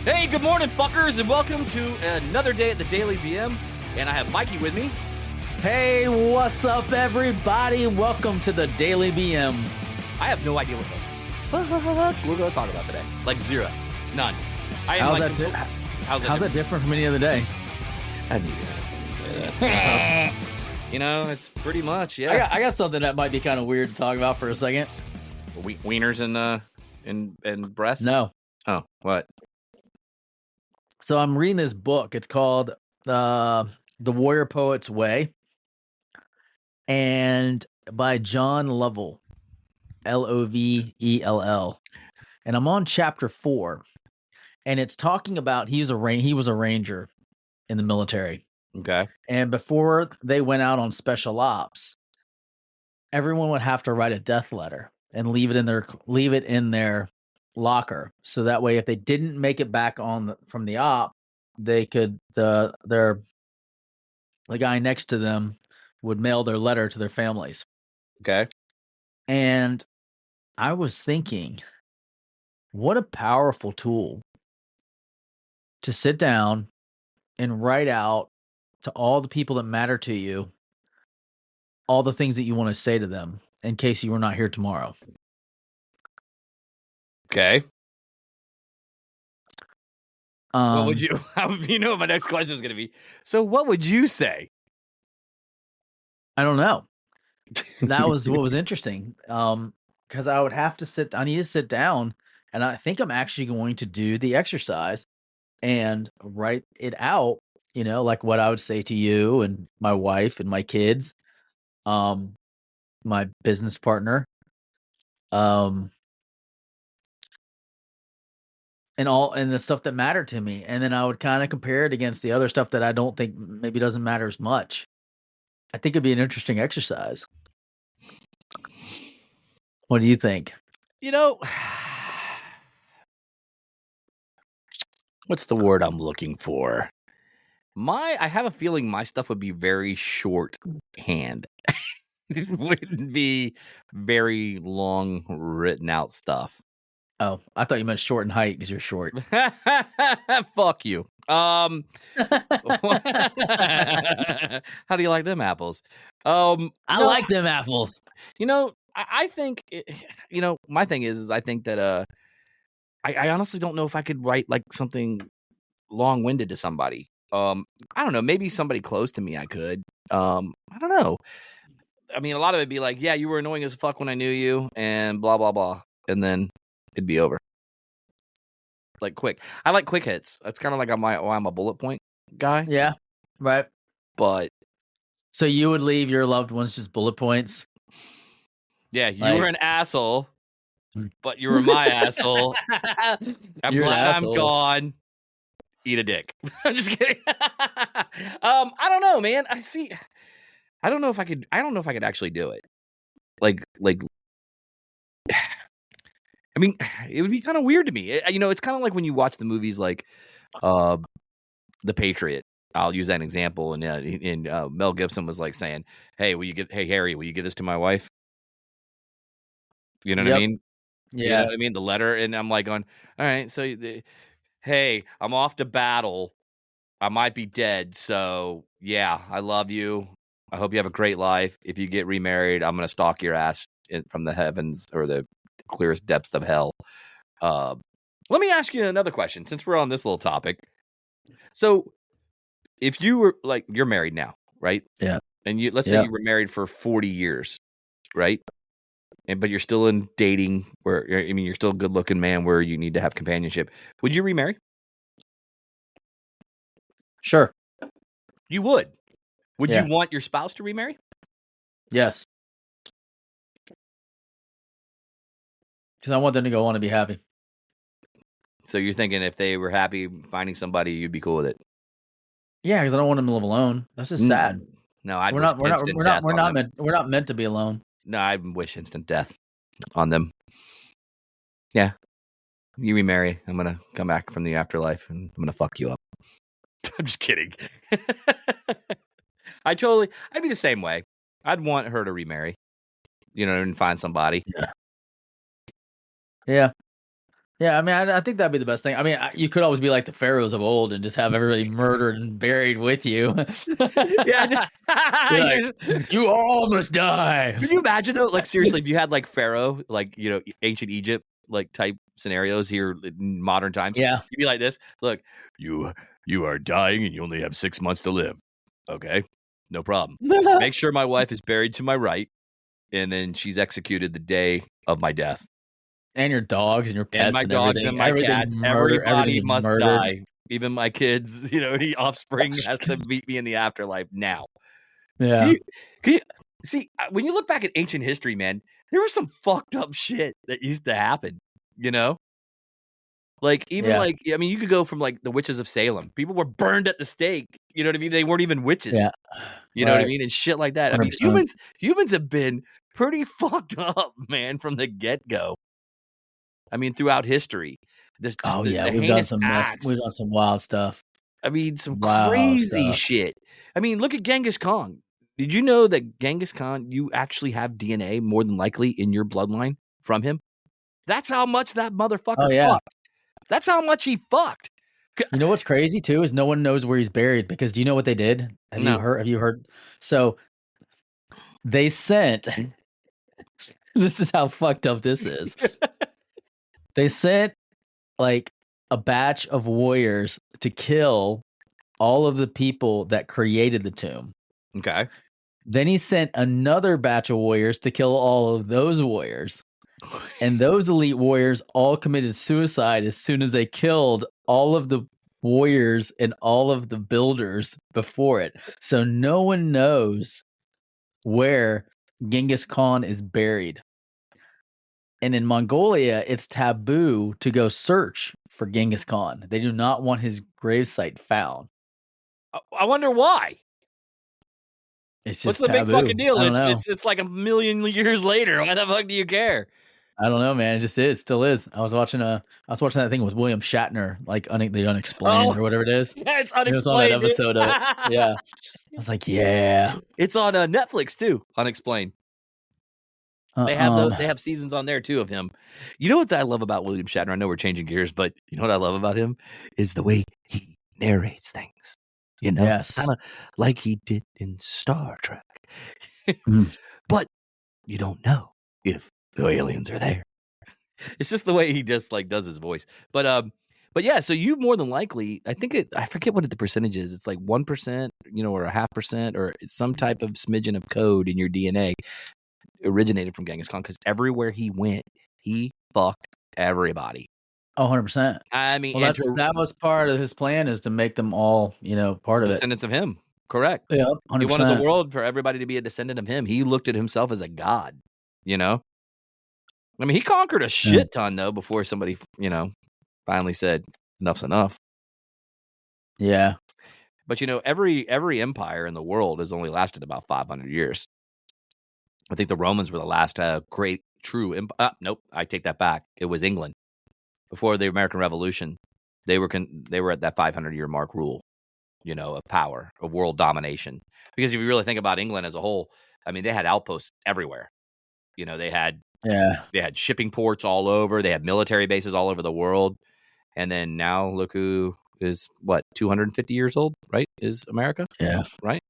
Hey, good morning, fuckers, and welcome to another day at the Daily BM. And I have Mikey with me. Hey, what's up, everybody? Welcome to the Daily BM. I have no idea what the fuck we're going to talk about today. Like zero. None. How's that different from any other day? I knew that. You know, it's pretty much, yeah. I got something that might be kind of weird to talk about for a second. Wieners and breasts? No. Oh, what? So I'm reading this book. It's called The Warrior Poet's Way, and by John Lovell, Lovell. And I'm on chapter 4, and it's talking about he was a ranger in the military. Okay. And before they went out on special ops, everyone would have to write a death letter and leave it in their locker. So that way, if they didn't make it back from the op, they could the guy next to them would mail their letter to their families. Okay. And I was thinking, what a powerful tool to sit down and write out to all the people that matter to you all the things that you want to say to them in case you were not here tomorrow. Okay. What would you? You know what my next question is going to be. So, what would you say? I don't know. That was what was interesting. Because I need to sit down, and I think I'm actually going to do the exercise and write it out. You know, like what I would say to you and my wife and my kids, my business partner, and the stuff that mattered to me. And then I would kind of compare it against the other stuff that I don't think maybe doesn't matter as much. I think it'd be an interesting exercise. What do you think? You know, what's the word I'm looking for? I have a feeling my stuff would be very shorthand. This wouldn't be very long written out stuff. Oh, I thought you meant short in height because you're short. Fuck you. How do you like them apples? I like them apples. You know, I think, my thing is I think that I honestly don't know if I could write like something long-winded to somebody. I don't know. Maybe somebody close to me I could. I don't know. I mean, a lot of it'd be like, yeah, you were annoying as fuck when I knew you, and blah, blah, blah. And then it'd be over. Like quick. I like quick hits. That's kind of like I'm a bullet point guy. Yeah, right. But so you would leave your loved ones just bullet points? Yeah, you were an asshole, but you were my asshole. I'm glad I'm gone. Eat a dick. I'm just kidding. I don't know, man. I don't know if I could actually do it. Like I mean, it would be kind of weird to me. It's kind of like when you watch the movies like The Patriot. I'll use that example. And Mel Gibson was like saying, hey, Harry, will you give this to my wife? You know what I mean? Yeah. You know what I mean? The letter. And I'm like going, all right, so, hey, I'm off to battle. I might be dead. So, yeah, I love you. I hope you have a great life. If you get remarried, I'm going to stalk your ass from the heavens or the clearest depths of hell. Let me ask you another question since we're on this little topic. So if you were like, you're married now, right? Yeah. And let's say you were married for 40 years, right? But you're still in dating you're still a good looking man where you need to have companionship. Would you remarry? Sure. You would. Would you want your spouse to remarry? Yes. Because I want them to go on and be happy. So you're thinking if they were happy finding somebody, you'd be cool with it? Yeah, because I don't want them to live alone. That's just sad. No, we're not meant to be alone. No, I wish instant death on them. Yeah, you remarry. I'm gonna come back from the afterlife and I'm gonna fuck you up. I'm just kidding. I'd be the same way. I'd want her to remarry, and find somebody. Yeah, Yeah, I mean, I think that'd be the best thing. I mean, you could always be like the pharaohs of old and just have everybody murdered and buried with you. Yeah, Be like, you all must die. Can you imagine though? Like seriously, if you had like Pharaoh, like ancient Egypt, like type scenarios here in modern times, Yeah. you'd be like this. Look, you are dying and you only have 6 months to live. Okay, no problem. Make sure my wife is buried to my right, and then she's executed the day of my death. And your dogs and your And pets my and dogs everything. and my cats, Everything everybody is must murdered. die. Even my kids, any offspring has to meet me in the afterlife now. Yeah. Can you see when you look back at ancient history, man, there was some fucked up shit that used to happen, you know? Like even Yeah. I mean, you could go from like the witches of Salem. People were burned at the stake. You know what I mean? They weren't even witches. Yeah. You know what I Right. mean? And shit like that. I mean, 100%. humans have been pretty fucked up, man, from the get-go. I mean, throughout history. This just Oh yeah, the we've done heinous some mess. acts. We've done some wild stuff. I mean, some Wow crazy stuff. shit. I mean, look at Genghis Khan. Did you know that Genghis Khan, you actually have DNA more than likely in your bloodline from him? That's how much that Oh motherfucker yeah. fucked. That's how much he fucked. You know what's crazy too is no one knows where he's buried because do you know what they did? No. Have you heard? So they sent this is how fucked up this is. They sent like a batch of warriors to kill all of the people that created the tomb. Okay. Then he sent another batch of warriors to kill all of those warriors. And those elite warriors all committed suicide as soon as they killed all of the warriors and all of the builders before it. So no one knows where Genghis Khan is buried. And in Mongolia, it's taboo to go search for Genghis Khan. They do not want his gravesite found. I wonder why. It's What's just the big taboo. fucking deal? I don't know. It's like a million years later. Why the fuck do you care? I don't know, man. It just is. Still is. I was watching that thing with William Shatner, like the Unexplained or whatever it is. Yeah, it's It was on that unexplained, dude. episode of it. Yeah. I was like, yeah. It's on Netflix too. Unexplained. They have seasons on there too of him. You know what I love about William Shatner? I know we're changing gears, but you know what I love about him is the way he narrates things. You know, Yes. kind of like he did in Star Trek. Mm. But you don't know if the aliens are there. It's just the way he just like does his voice. But yeah, so you more than likely, I forget what the percentage is. It's like 1%, or a 0.5%, or some type of smidgen of code in your DNA originated from Genghis Khan because everywhere he went, he fucked everybody. Oh, 100%. I mean, that was part of his plan is to make them all, part of it. descendants of him. Correct. Yeah, He 100%. wanted the world for everybody to be a descendant of him. He looked at himself as a god, I mean, he conquered a shit ton though before somebody, finally said enough's enough. Yeah. But every empire in the world has only lasted about 500 years. I think the Romans were the last great true empire. Nope, I take that back. It was England. Before the American Revolution, they were at that 500-year mark rule, of power, of world domination. Because if you really think about England as a whole, I mean, they had outposts everywhere. They had shipping ports all over. They had military bases all over the world. And then now look who is 250 years old, right? Is America? Yeah. Right.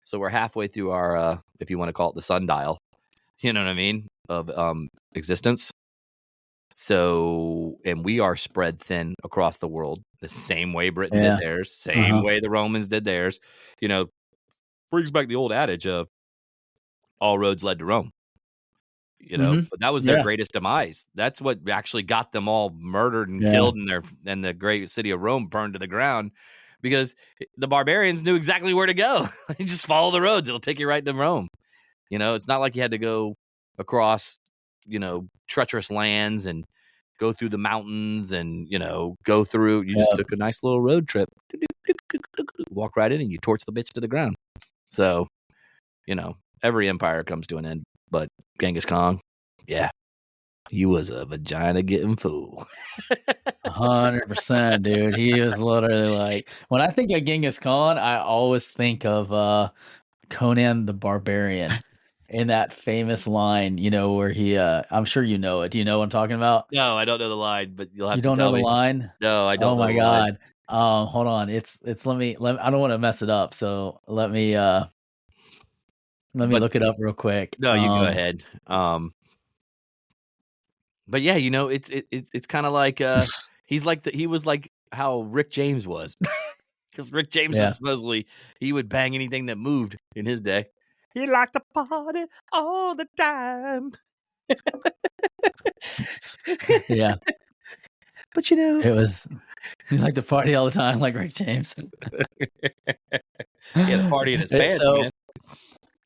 So we're halfway through our, if you want to call it the sundial, you know what I mean, of existence. So, and we are spread thin across the world, the same way Britain did theirs, same way the Romans did theirs. Brings back the old adage of all roads led to Rome. But that was their greatest demise. That's what actually got them all murdered and killed, and the great city of Rome burned to the ground because the barbarians knew exactly where to go. You just follow the roads; it'll take you right to Rome. It's not like you had to go across, treacherous lands and go through the mountains and go through. You just took a nice little road trip, walk right in, and you torch the bitch to the ground. So, every empire comes to an end. But Genghis Khan, yeah, he was a vagina getting fool. 100%, dude. He was literally like, when I think of Genghis Khan, I always think of Conan the Barbarian. in that famous line, where he I'm sure you know it. Do you know what I'm talking about? No, I don't know the line, but you'll You have to don't know tell the me. line? No, I Oh don't know my the line. god. Hold on. It's let me I don't want to mess it up, so let me But look it up real quick. no, you go ahead. But yeah, it's kind of like he was like how Rick James was, because Rick James Yeah. was supposedly he would bang anything that moved in his day. He liked to party all the time. Yeah. But It was he liked to party all the time like Rick James. he had a party in his pants, So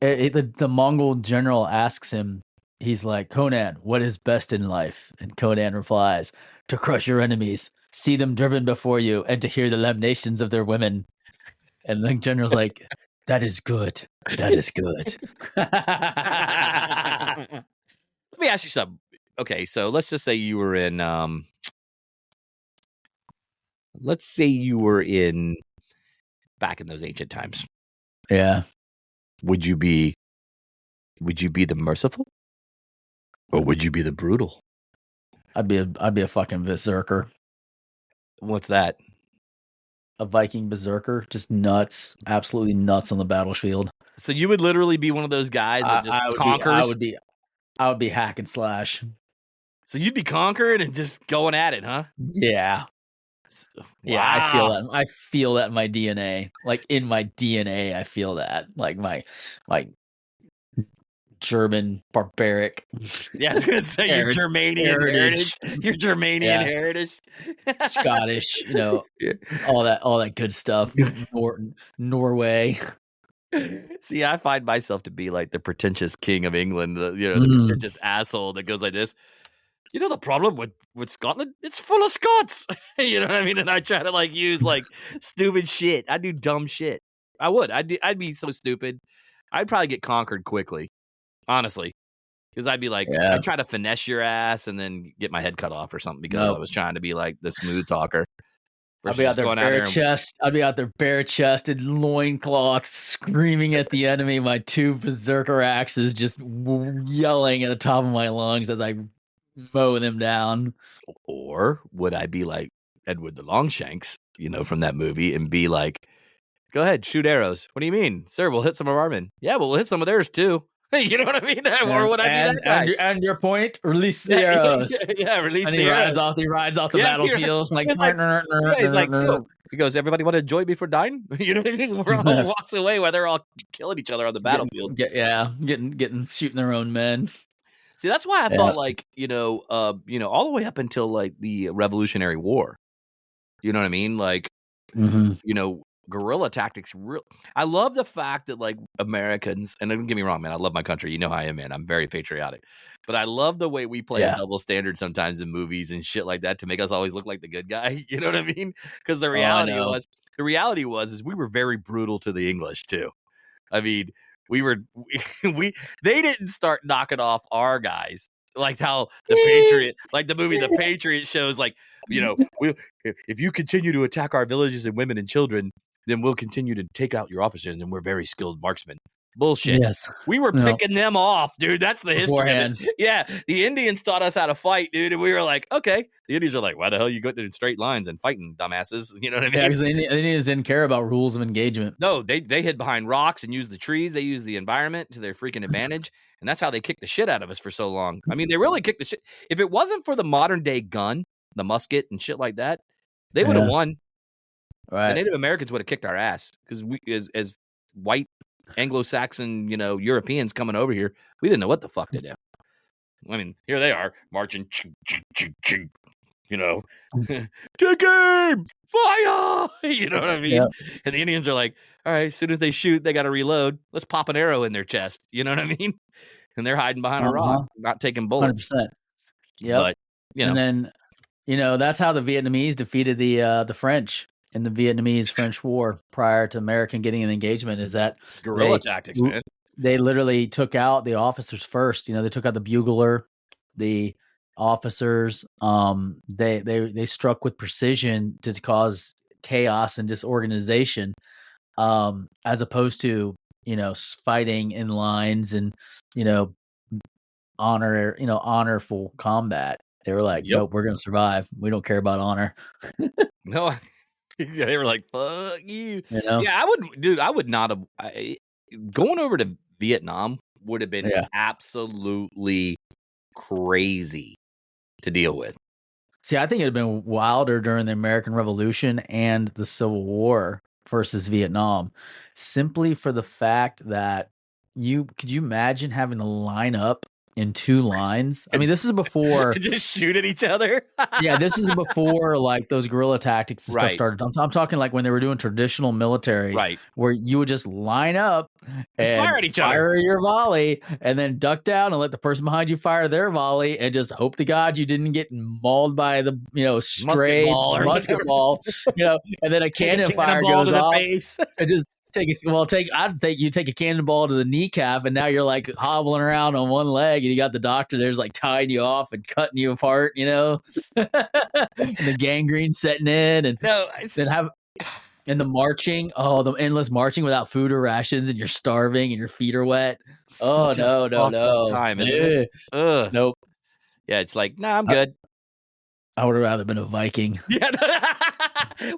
man. the Mongol general asks him, he's like, Conan, what is best in life? And Conan replies, to crush your enemies, see them driven before you, and to hear the lamentations of their women. And the general's like, that is good. That is good. Let me ask you something. Okay, so let's just say you were in let's say you were in back in those ancient times. Yeah. Would you be the merciful or would you be the brutal? I'd be a fucking berserker. What's that? A Viking berserker, just nuts, absolutely nuts on the battlefield. So you would literally be one of those guys that I, just I would be, I conquers. would be, I would be hack and slash. So you'd be conquering and just going at it, huh? Yeah, yeah, I feel Wow. that. I feel that in my DNA, like in my DNA, I feel that, like my German barbaric Yeah, I was gonna say your Germanian heritage. heritage. Your Germanian Yeah, heritage. Scottish, Yeah. all that good stuff. Norway. See, I find myself to be like the pretentious king of England, the Mm, pretentious asshole that goes like this. You know the problem with Scotland? It's full of Scots. You know what I mean? And I try to like use like stupid shit. I do dumb shit. I would. I'd be so stupid. I'd probably get conquered quickly, honestly, because I'd be like, yeah. I'd try to finesse your ass and then get my head cut off or something because I No, was trying to be like the smooth talker I'll versus be out just there going out bare there and chest. I'll be out there bare chested, loincloth, screaming at the enemy. My two berserker axes just yelling at the top of my lungs as I mow them down. or would I be like Edward the Longshanks, from that movie and be like, go ahead, shoot arrows. What do you mean? Sir, we'll hit some of our men. Yeah, but we'll hit some of theirs too. You know what I mean? Or And would I be that and guy? and your point, release the Yeah, arrows. yeah, release And the arrows. he rides off the Yeah, battlefield like it's like, yeah, he's like, so he goes, everybody want to join me for dying? You know what I mean? We're all walks away while they're all killing each other on the battlefield. getting shooting their own men. See, that's why I Yeah. thought like, all the way up until like the Revolutionary War. You know what I mean? Like, Hmm. guerrilla tactics. I love the fact that like Americans, and don't get me wrong, man, I love my country. You know how I am, man. I'm very patriotic, but I love the way we play a Yeah. double standard sometimes in movies and shit like that to make us always look like the good guy. You know what I mean? Because Oh, I know. the reality was, is we were very brutal to the English too. I mean, we were we they didn't start knocking off our guys like how the Patriot, like the movie The Patriot shows, like we if you continue to attack our villages and women and children, then we'll continue to take out your officers, and we're very skilled marksmen. Bullshit. Yes. We were No. picking them off, dude. That's the history of it. Beforehand. Yeah, the Indians taught us how to fight, dude, and we were like, okay. The Indians are like, why the hell you going in straight lines and fighting, dumbasses? You know what I mean? Yeah, because they didn't care about rules of engagement. No, they hid behind rocks and used the trees. They used the environment to their freaking advantage, and that's how they kicked the shit out of us for so long. I mean, they really kicked the shit. If it wasn't for the modern day gun, the musket and shit like that, they would have Yeah. won. The Right. Native Americans would have kicked our ass because we, as white Anglo-Saxon, Europeans coming over here, we didn't know what the fuck to do. I mean, here they are marching, take aim, fire. You know what I mean? Yep. And the Indians are like, all right, as soon as they shoot, they got to reload. Let's pop an arrow in their chest. You know what I mean? And they're hiding behind a rock, Uh-huh. not taking bullets. 100%. Yep. But And then, that's how the Vietnamese defeated the French in the Vietnamese-French War prior to American getting an engagement, is that guerrilla they tactics, man. they literally took out the officers first. They took out the bugler, the officers. They struck with precision to cause chaos and disorganization, as opposed to fighting in lines and, honorful combat. They were like, Yep. nope, we're going to survive. We don't care about honor. No, yeah, they were like, fuck you. You know? Yeah, I would not have. Going over to Vietnam would have been absolutely crazy to deal with. See, I think it would have been wilder during the American Revolution and the Civil War versus Vietnam, simply for the fact that could you imagine having to line up in two lines? I mean, this is before just shoot at each other. Yeah, this is before like those guerrilla tactics and stuff Right. started. I'm talking like when they were doing traditional military, Right. where you would just line up and fire at each other. fire your volley, and then duck down and let the person behind you fire their volley, and just hope to God you didn't get mauled by the stray musket ball, and then a cannon fire goes off. Face. And just I'd think you take a cannonball to the kneecap, and now you're like hobbling around on one leg, and you got the doctor there's like tying you off and cutting you apart, and the gangrene setting in, and then the marching, the endless marching without food or rations, and you're starving and your feet are wet. Oh no. Time, isn't it? Nope. Yeah, it's like, nah, I'm good. I would have rather been a Viking. Yeah,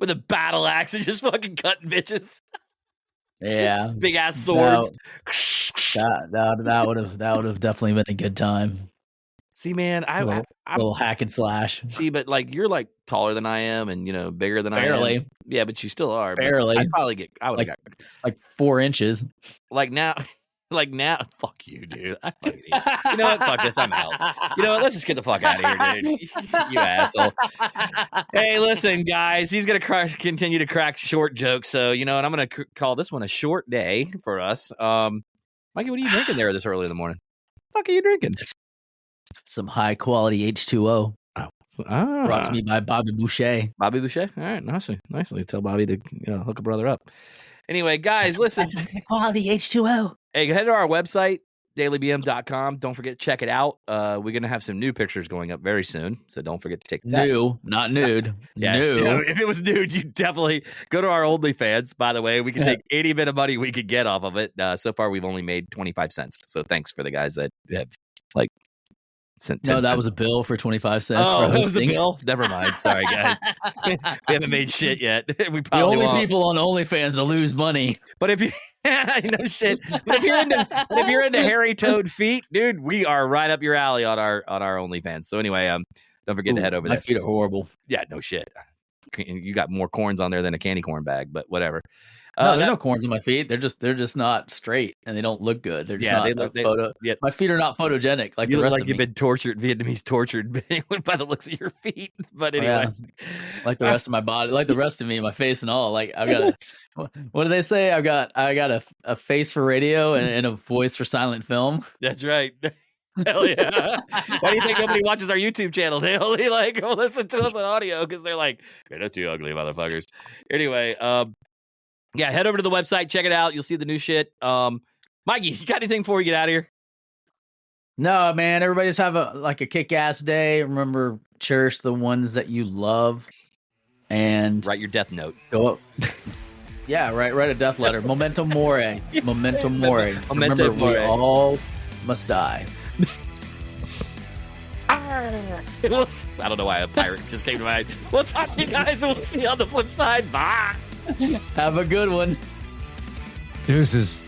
with a battle axe and just fucking cutting bitches. Yeah, big ass swords. That would have definitely been a good time. See, man, I'm a little hack and slash. See, but like you're like taller than I am, and bigger than I am. Barely. Yeah, but you still are. Barely. I would have got like 4 inches. Like now. Fuck you, dude. You know what? Fuck this. I'm out. You know what? Let's just get the fuck out of here, dude. You asshole. Hey, listen, guys. He's gonna continue to crack short jokes. So and I'm gonna call this one a short day for us. Mikey, what are you drinking there this early in the morning? What the fuck are you drinking? Some high quality H2O. Brought to me by Bobby Boucher. Bobby Boucher. All right, nicely. Tell Bobby to hook a brother up. Anyway, guys, listen. That's high quality H2O. Hey, head to our website, dailybm.com. Don't forget to check it out. We're going to have some new pictures going up very soon, so don't forget to take that. New, not nude. Yeah, new. If it was nude, you definitely go to our OnlyFans. By the way, we can take any bit of money we could get off of it. So far, we've only made 25 cents. So thanks for the guys that have sent 10 No, that cents. was a bill for 25 cents Oh, for that was a hosting. bill? Never mind. Sorry, guys. We haven't made shit yet. We The probably only won't. people on OnlyFans to lose money. But if you no shit. But if you're into hairy toad feet, dude, we are right up your alley on our OnlyFans. So anyway, don't forget to head over there. My feet are horrible. Yeah, no shit. You got more corns on there than a candy corn bag, but whatever. No, there's no corns on my feet. They're just not straight, and they don't look good. They're just not My feet are not photogenic like the rest of me. You've been tortured, Vietnamese tortured by the looks of your feet. But anyway, like the rest of my body, like the rest of me, my face and all. Like I've got what do they say? I got a face for radio and a voice for silent film. That's right. Hell yeah. Why do you think nobody watches our YouTube channel? They only listen to us on audio because they're like, they're too ugly, motherfuckers. Anyway, yeah, head over to the website, check it out. You'll see the new shit. Mikey, you got anything before we get out of here? No, man. Everybody just have a kick-ass day. Remember, cherish the ones that you love, and write your death note. Go up. Yeah, write a death letter. Memento mori. Memento mori. Remember, we all must die. I don't know why a pirate just came to mind. We'll talk to you guys, and we'll see you on the flip side. Bye. Have a good one. Deuces.